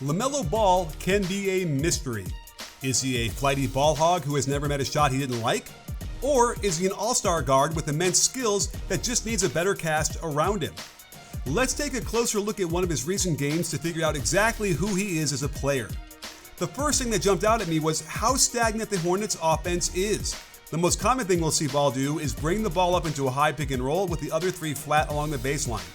LaMelo Ball can be a mystery. Is he a flighty ball hog who has never met a shot he didn't like? Or is he an all-star guard with immense skills that just needs a better cast around him? Let's take a closer look at one of his recent games to figure out exactly who he is as a player. The first thing that jumped out at me was how stagnant the Hornets' offense is. The most common thing we'll see Ball do is bring the ball up into a high pick and roll with the other three flat along the baseline.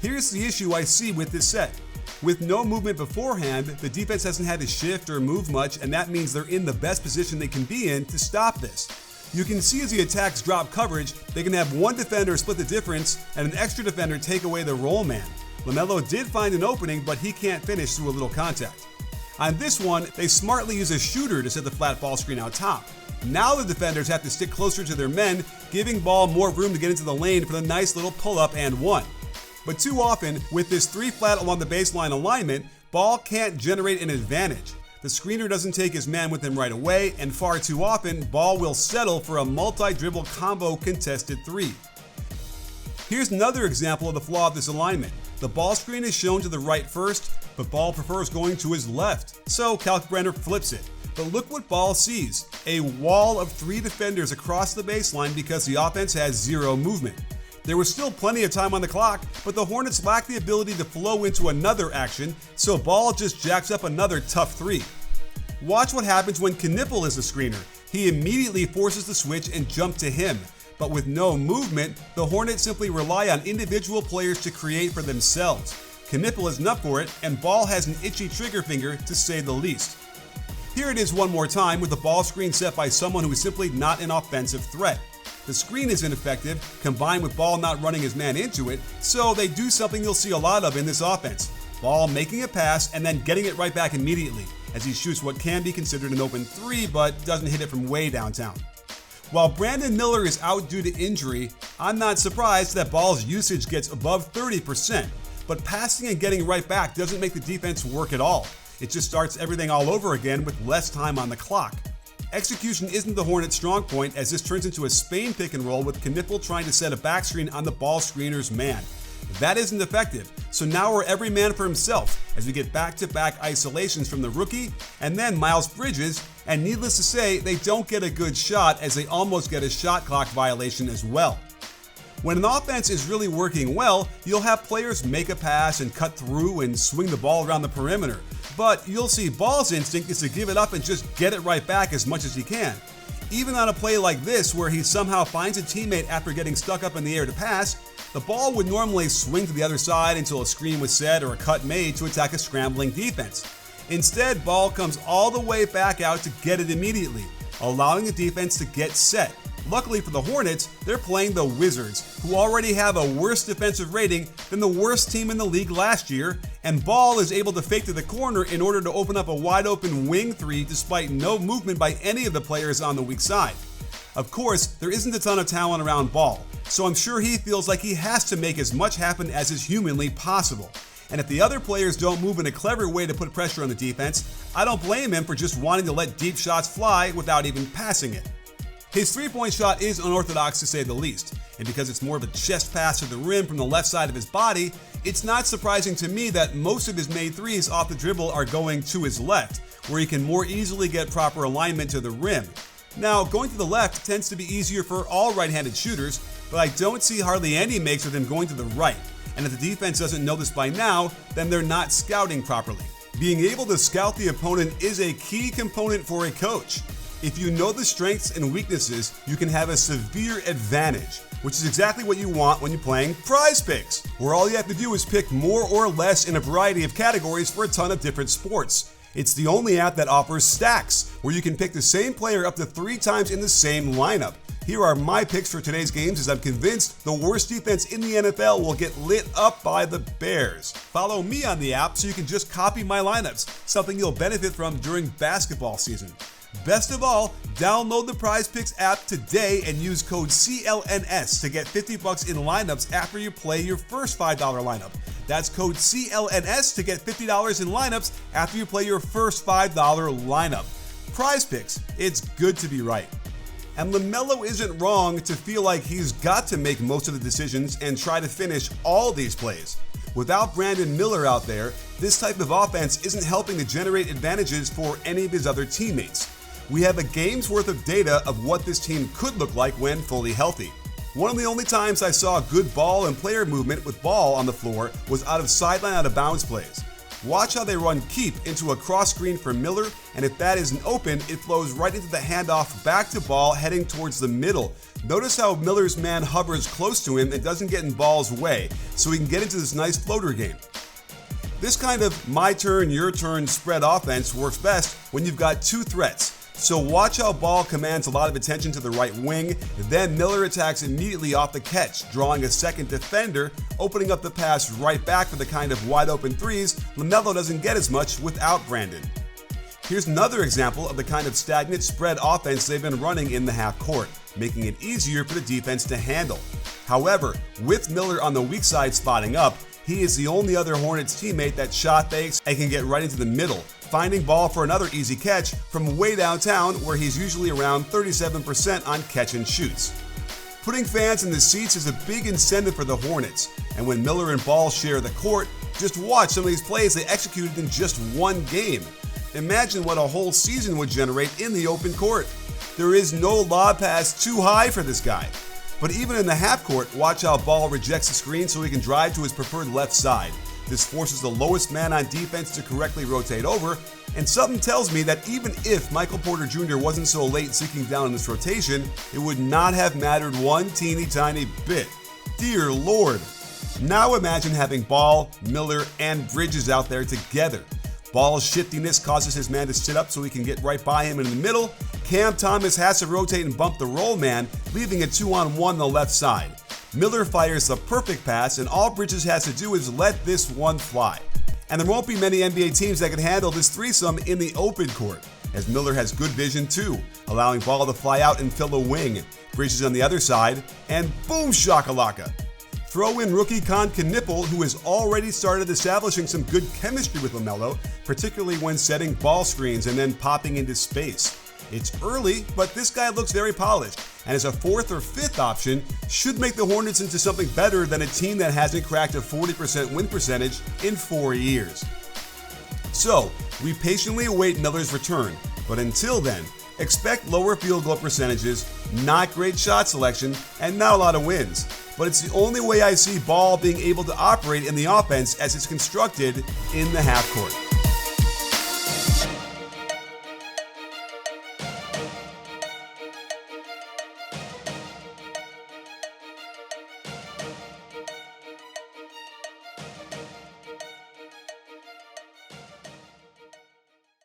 Here's the issue I see with this set. With no movement beforehand, the defense hasn't had to shift or move much, and that means they're in the best position they can be in to stop this. You can see as the attacks drop coverage, they can have one defender split the difference and an extra defender take away the roll man. LaMelo did find an opening, but he can't finish through a little contact. On this one, they smartly use a shooter to set the flat ball screen out top. Now the defenders have to stick closer to their men, giving Ball more room to get into the lane for the nice little pull-up and one. But too often, with this three flat along the baseline alignment, Ball can't generate an advantage. The screener doesn't take his man with him right away, and far too often, Ball will settle for a multi-dribble combo contested three. Here's another example of the flaw of this alignment. The ball screen is shown to the right first, but Ball prefers going to his left, so Kalkbrenner flips it. But look what Ball sees, a wall of three defenders across the baseline because the offense has zero movement. There was still plenty of time on the clock, but the Hornets lack the ability to flow into another action, so Ball just jacks up another tough three. Watch what happens when Knipple is the screener. He immediately forces the switch and jump to him. But with no movement, the Hornets simply rely on individual players to create for themselves. Knipple isn't up for it, and Ball has an itchy trigger finger to say the least. Here it is one more time with the ball screen set by someone who is simply not an offensive threat. The screen is ineffective, combined with Ball not running his man into it, so they do something you'll see a lot of in this offense. Ball making a pass and then getting it right back immediately, as he shoots what can be considered an open three but doesn't hit it from way downtown. While Brandon Miller is out due to injury, I'm not surprised that Ball's usage gets above 30%, but passing and getting right back doesn't make the defense work at all. It just starts everything all over again with less time on the clock. Execution isn't the Hornets' strong point, as this turns into a Spain pick and roll with Knipple trying to set a back screen on the ball screener's man. That isn't effective, so now we're every man for himself as we get back-to-back isolations from the rookie and then Miles Bridges, and needless to say, they don't get a good shot as they almost get a shot clock violation as well. When an offense is really working well, you'll have players make a pass and cut through and swing the ball around the perimeter. But you'll see Ball's instinct is to give it up and just get it right back as much as he can. Even on a play like this where he somehow finds a teammate after getting stuck up in the air to pass, the ball would normally swing to the other side until a screen was set or a cut made to attack a scrambling defense. Instead, Ball comes all the way back out to get it immediately, allowing the defense to get set. Luckily for the Hornets, they're playing the Wizards, who already have a worse defensive rating than the worst team in the league last year, and Ball is able to fake to the corner in order to open up a wide open wing three despite no movement by any of the players on the weak side. Of course, there isn't a ton of talent around Ball, so I'm sure he feels like he has to make as much happen as is humanly possible. And if the other players don't move in a clever way to put pressure on the defense, I don't blame him for just wanting to let deep shots fly without even passing it. His three-point shot is unorthodox to say the least, and because it's more of a chest pass to the rim from the left side of his body, it's not surprising to me that most of his made threes off the dribble are going to his left, where he can more easily get proper alignment to the rim. Now, going to the left tends to be easier for all right-handed shooters, but I don't see hardly any makes with him going to the right, and if the defense doesn't know this by now, then they're not scouting properly. Being able to scout the opponent is a key component for a coach. If you know the strengths and weaknesses, you can have a severe advantage, which is exactly what you want when you're playing Prize Picks, where all you have to do is pick more or less in a variety of categories for a ton of different sports. It's the only app that offers stacks, where you can pick the same player up to 3 times in the same lineup. Here are my picks for today's games, as I'm convinced the worst defense in the NFL will get lit up by the Bears. Follow me on the app so you can just copy my lineups, something you'll benefit from during basketball season. Best of all, download the Prize Picks app today and use code CLNS to get $50 in lineups after you play your first $5 lineup. That's code CLNS to get $50 in lineups after you play your first $5 lineup. Prize Picks, it's good to be right. And LaMelo isn't wrong to feel like he's got to make most of the decisions and try to finish all these plays. Without Brandon Miller out there, this type of offense isn't helping to generate advantages for any of his other teammates. We have a game's worth of data of what this team could look like when fully healthy. One of the only times I saw good ball and player movement with Ball on the floor was out of sideline out of bounds plays. Watch how they run keep into a cross screen for Miller, and if that isn't open, it flows right into the handoff back to Ball heading towards the middle. Notice how Miller's man hovers close to him and doesn't get in Ball's way, so he can get into this nice floater game. This kind of my turn, your turn spread offense works best when you've got two threats. So watch how Ball commands a lot of attention to the right wing, then Miller attacks immediately off the catch, drawing a second defender, opening up the pass right back for the kind of wide open threes LaMelo doesn't get as much without Brandon. Here's another example of the kind of stagnant spread offense they've been running in the half court, making it easier for the defense to handle. However, with Miller on the weak side spotting up, he is the only other Hornets teammate that shot fakes and can get right into the middle, finding Ball for another easy catch from way downtown where he's usually around 37% on catch and shoots. Putting fans in the seats is a big incentive for the Hornets, and when Miller and Ball share the court, just watch some of these plays they executed in just one game. Imagine what a whole season would generate in the open court. There is no lob pass too high for this guy. But even in the half court, watch how Ball rejects the screen so he can drive to his preferred left side. This forces the lowest man on defense to correctly rotate over, and something tells me that even if Michael Porter Jr. wasn't so late seeking down in this rotation, it would not have mattered one teeny tiny bit. Dear Lord. Now imagine having Ball, Miller, and Bridges out there together. Ball's shiftiness causes his man to sit up so he can get right by him in the middle. Cam Thomas has to rotate and bump the roll man, leaving a 2-on-1 on the left side. Miller fires the perfect pass, and all Bridges has to do is let this one fly. And there won't be many NBA teams that can handle this threesome in the open court, as Miller has good vision too, allowing Ball to fly out and fill a wing. Bridges on the other side, and boom shakalaka. Throw in rookie Con Knipple, who has already started establishing some good chemistry with LaMelo, particularly when setting ball screens and then popping into space. It's early, but this guy looks very polished, and as a fourth or fifth option, should make the Hornets into something better than a team that hasn't cracked a 40% win percentage in 4 years. So, we patiently await Miller's return, but until then, expect lower field goal percentages, not great shot selection, and not a lot of wins. But it's the only way I see Ball being able to operate in the offense as it's constructed in the half court.